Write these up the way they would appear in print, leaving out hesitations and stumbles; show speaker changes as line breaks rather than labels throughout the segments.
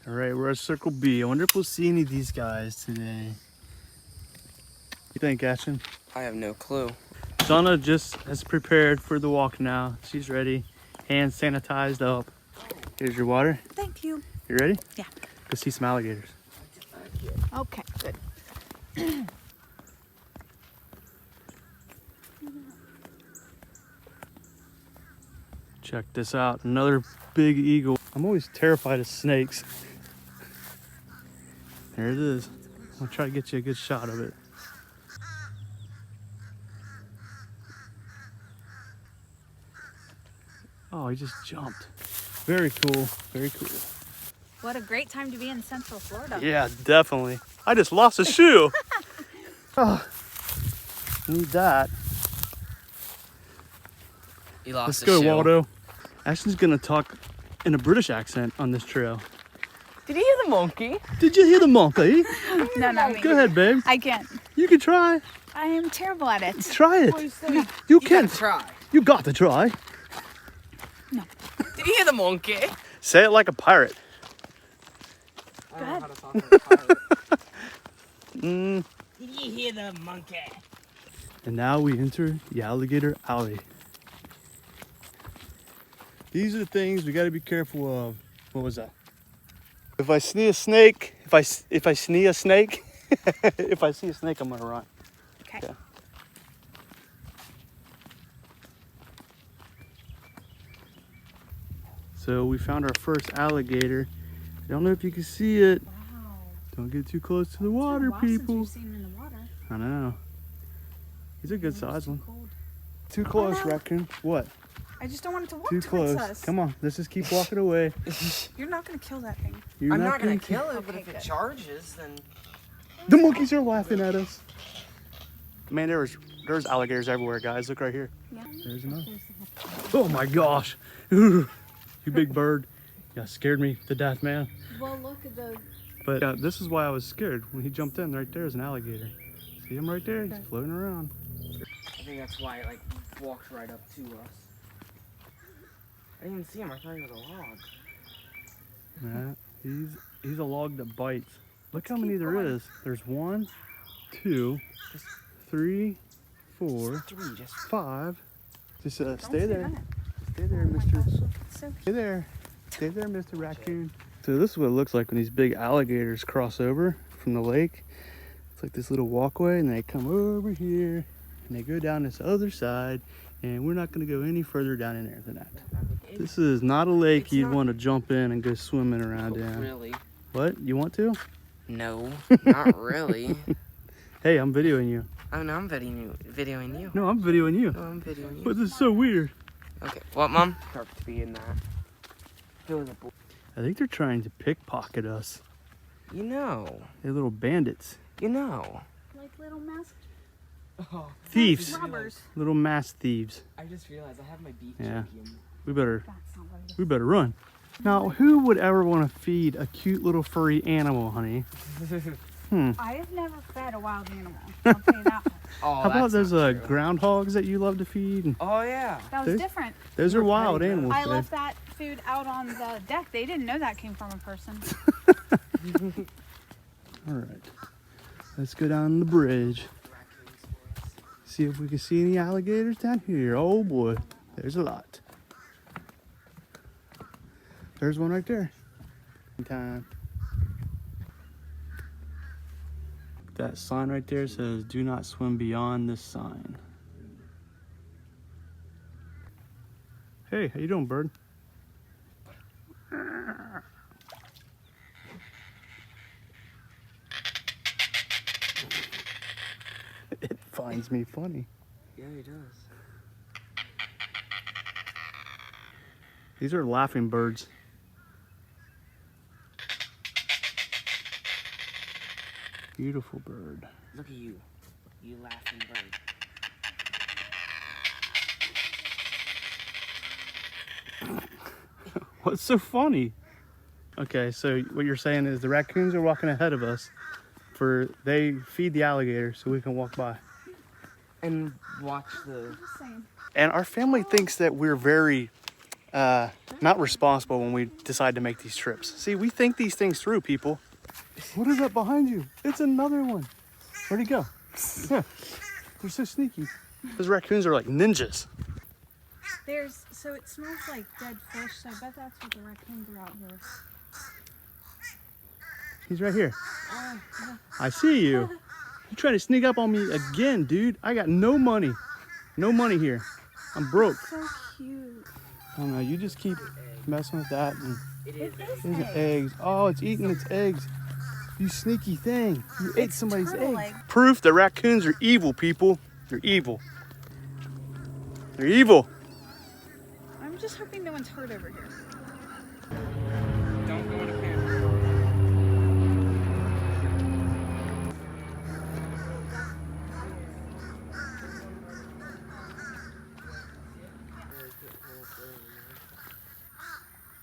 All right, we're at Circle B. I wonder if we'll see any of these guys today. What you think, Ashton?
I have no clue.
Shauna just has prepared for the walk now. She's ready. Hands sanitized up. Here's your water.
Thank you.
You ready?
Yeah.
Go see some alligators.
Okay, good.
Check this out. Another big eagle. I'm always terrified of snakes. There it is. I'll try to get you a good shot of it. Oh, he just jumped. Very cool. Very cool.
What a great time to be in Central Florida.
Yeah, definitely. I just lost a shoe. Oh, need that.
You lost
Let's
a
go,
shoe.
Waldo. Ashton's gonna talk in a British accent on this trail.
Did you hear the monkey?
Did you hear the monkey?
No, not me.
Go ahead, babe.
I can't.
You can try.
I am terrible at it.
Try it.
No.
You can.
gotta try.
You got to try.
No.
Did you hear the monkey?
Say it like a pirate.
Go ahead.
Mm.
Did you hear the monkey?
And now we enter the alligator alley. These are the things we got to be careful of. What was that? If I see a snake, if I see a snake, if I see a snake, I'm gonna run.
Okay.
Yeah. So we found our first alligator. I don't know if you can see it.
Wow.
Don't get too close to the water, people.
We've seen him in the water.
I know. He's a good
It's
size
too
one.
cold.
Too close,
no.
raccoon. What?
I just don't want it to walk
Too
towards
close.
us.
Come on, let's just keep walking away.
You're not going to kill that thing.
You're
I'm not gonna
keep-
kill it, but
Okay,
if it
good.
charges, then
The monkeys are laughing at us. Man, there's alligators everywhere, guys. Look right here.
Yeah.
There's another. Oh my gosh. You big bird. Yeah, scared me to death, man.
Well, look at the...
But this is why I was scared. When he jumped in, right there is an alligator. See him right there? He's floating around.
I think that's why it like walked right up to us. I didn't even see him. I thought he was a log.
Yeah, he's a log that bites. Look how
Let's
many
keep
there
going.
is. There's 1, 2, 3, 4,
Three, just
5. Just stay
Don't say
there.
that.
Stay there,
Oh my
Mr.
gosh, look, it's so
Stay there. Stay there, Mr. Raccoon. So this is what it looks like when these big alligators cross over from the lake. It's like this little walkway, and they come over here, and they go down this other side, and we're not going to go any further down in there than that. This is not a lake
It's
you'd
not-
want to jump in and go swimming around in.
Really?
What? You want to?
No, not really.
Hey, I'm videoing you.
Oh no, I'm videoing you.
No, I'm videoing you.
Oh, I'm videoing you.
But this is so weird.
Okay, what, Mom? Perfect to be in that. Feeling the boy.
I think they're trying to pickpocket us.
You know.
They're little bandits.
You know.
like little mouse
Oh,
Thieves.
robbers.
Little mass thieves.
I just realized I have my beef
Yeah.
jerky.
We better
That's not what it is.
We better run. Now, who would ever want to feed a cute little furry animal, honey?
I have never fed a wild animal. I'll tell you that much.
Oh,
How about
that's
those
not true.
groundhogs that you love to feed? And
Oh yeah.
That was
Those-
different.
those are wild
petting
animals.
I
babe.
left that food out on the deck. They didn't know that came from a person.
All right, let's go down the bridge. See if we can see any alligators down here. Oh boy, there's a lot. There's one right there. Time. That sign right there says, "Do not swim beyond this sign." Hey, how you doing, bird? It finds me funny.
Yeah, he does.
These are laughing birds. Beautiful bird.
Look at you. You laughing bird.
What's so funny? Okay, so what you're saying is the raccoons are walking ahead of us they feed the alligators so we can walk by.
And watch the...
Just saying.
And our family thinks that we're very not responsible when we decide to make these trips. See, we think these things through, people. What is that behind you? It's another one. Where'd he go? Yeah, they're so sneaky. Those raccoons are like ninjas.
So it smells like dead fish, so I bet that's what the raccoons are out here.
He's right here. I see you. You're trying to sneak up on me again, dude. I got no money. No money here. I'm broke.
So cute.
I don't know, you just keep messing with that and
It is
there's eggs. Oh, it's eating its eggs. You sneaky thing. You ate somebody's
turtle
egg.
egg.
Proof that raccoons are evil, people. They're evil. They're evil.
I'm just hoping no one's hurt over here.
Don't go in a pan.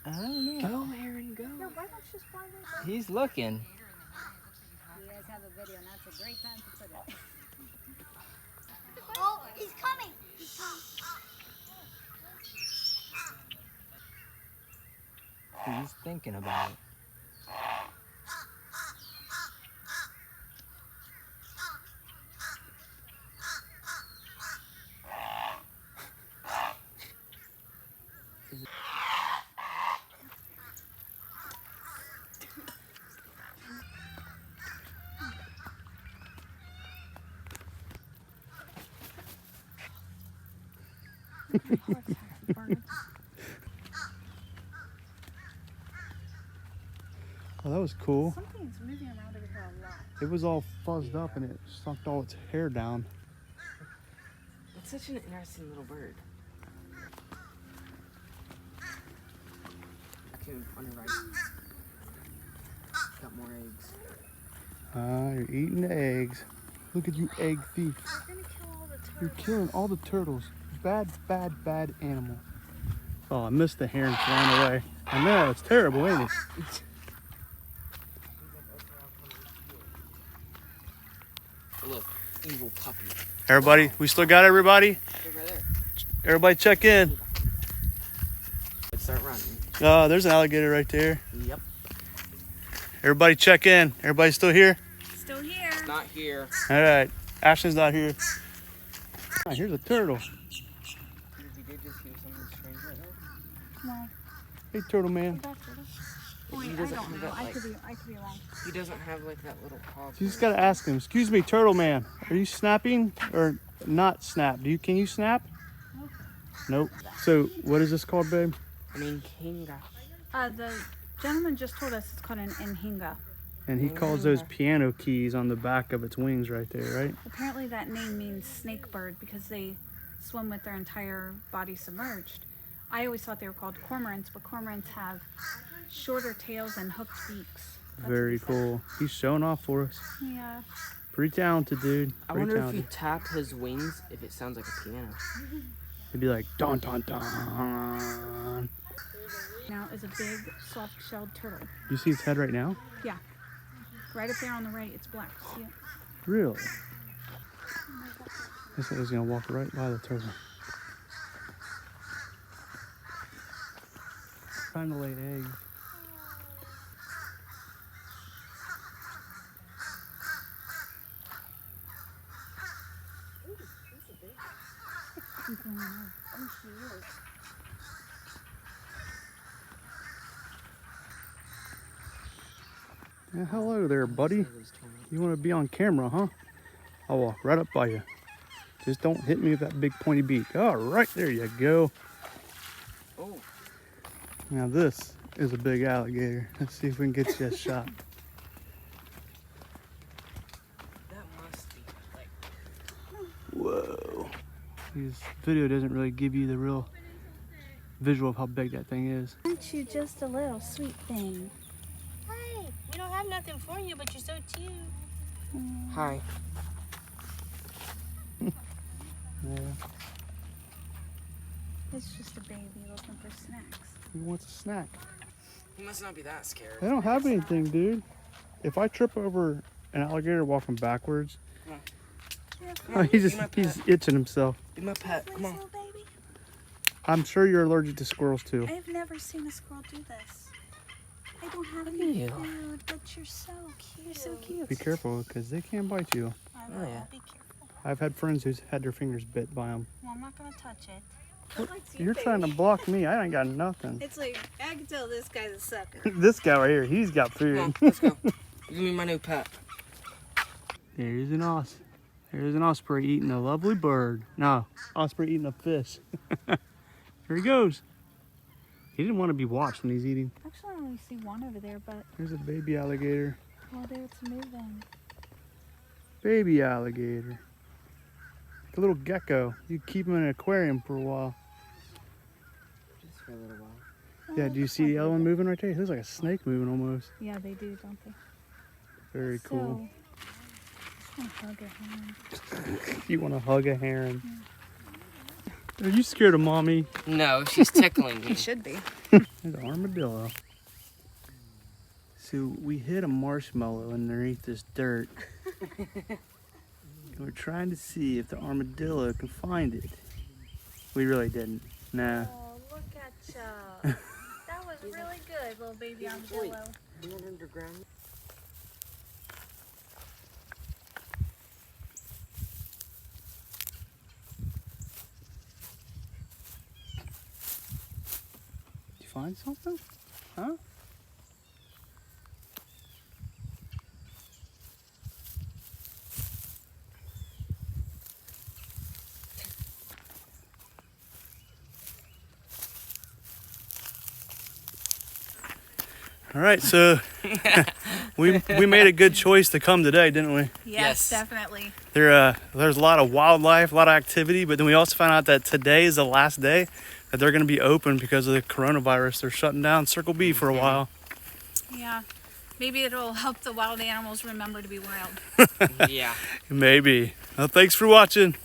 I don't know.
Go, Aaron, go.
No, why don't you just fly right
He's looking.
You guys have a video, and that's a great time to put it. Oh, he's coming!
He's thinking about it.
Birds.
Oh, that was cool.
Something's moving around over here a lot.
It was all fuzzed up and it sucked all its hair down.
It's such an interesting little bird. Raccoon on your right. Got more eggs.
Ah, you're eating the eggs. Look at you, egg thief.
We're gonna kill all the turtles.
You're killing all the turtles. Bad, bad, bad animal. Oh, I missed the heron flying away. I know, it's terrible, ain't it?
Look, evil puppy.
Everybody, we still got everybody?
Look right there.
Everybody check in.
Let's start running.
There's an alligator right there.
Yep.
Everybody check in. Everybody still here?
Still here.
Not here.
All right. Ashton's not here. Ah, here's a turtle.
We did just hear something strange right there.
No.
Hey, turtle man.
Back turtle. Wait,
He
I
doesn't
don't
have
know.
that,
I
like-
could be wrong.
He doesn't have like that little paw.
You just gotta ask him. Excuse me, turtle man. Are you snapping or not snap? Can you snap? Nope. So what is this called, babe?
I mean, Kinga.
The gentleman just told us it's called an inhinga.
And he calls those piano keys on the back of its wings right there, right?
Apparently that name means snake bird because they swim with their entire body submerged. I always thought they were called cormorants, but cormorants have shorter tails and hooked beaks. That's
Very
what he said.
cool. He's showing off for us.
Yeah.
Pretty talented, dude.
I
Pretty
wonder if you
talented.
tap his wings, if it sounds like a piano.
He'd be like, dun dun dun.
Now is a big soft-shelled turtle.
You see its head right now?
Yeah. Right up there on the right, it's black. See it?
Really? This guy's gonna walk right by the turtle. Trying to lay eggs. Yeah, hello there, buddy. You want to be on camera, huh? I'll walk right up by you. Just don't hit me with that big pointy beak. All right, there you go.
Oh,
Now this is a big alligator. Let's see if we can get you a shot.
that must be like.
Whoa. This video doesn't really give you the real visual of how big that thing is.
Aren't you just a little sweet thing?
Hey, we don't have nothing for you, but you're so cute.
Hi.
Yeah.
It's just a baby looking for snacks.
He wants a snack.
He must not be that scared.
They don't have anything, dude. If I trip over an alligator walking backwards,
Come
oh, he's
my
itching himself.
Be my pet. Come on.
Little baby.
I'm sure you're allergic to squirrels too.
I've never seen a squirrel do this. I don't have
Look
any
at you.
food, but you're so cute. You're so cute.
Be careful, because they can bite you.
I
Oh,
will.
yeah.
Be careful.
I've had friends who's had their fingers bit by them.
Well, I'm not gonna touch it.
You're trying to block me. I ain't got nothing.
It's like, I can tell this guy's a sucker.
This guy right here, he's got
Come on,
food.
let's go. Give me my new pet.
There's an There's an osprey eating a lovely bird. No, osprey eating a fish. There he goes. He didn't want to be watched when he's eating.
Actually, I only see one over there, but
There's a baby alligator.
well, there it's moving.
Baby alligator. Like a little gecko. You keep him in an aquarium for a while.
Just for a little while.
Yeah,
Oh,
do you
that's
see
not
the other one
bad.
moving right there? It looks like a snake moving almost.
Yeah, they do, don't they?
Very cool.
So, I just want to hug a hand.
You want to hug a heron. Are you scared of mommy?
No, she's tickling me.
He should be.
There's an armadillo. So we hid a marshmallow underneath this dirt. We're trying to see if the armadillo can find it. We really didn't. Nah.
Oh, look at ya. That was really good, little baby armadillo.
You went underground?
Did you find something? Huh? All right, so we made a good choice to come today, didn't we?
Yes.
Definitely.
There's a lot of wildlife, a lot of activity, but then we also found out that today is the last day that they're going to be open because of the coronavirus. They're shutting down Circle B for a while.
Yeah. Maybe it'll help the wild animals remember to be wild.
Yeah.
Maybe. Well, thanks for watching.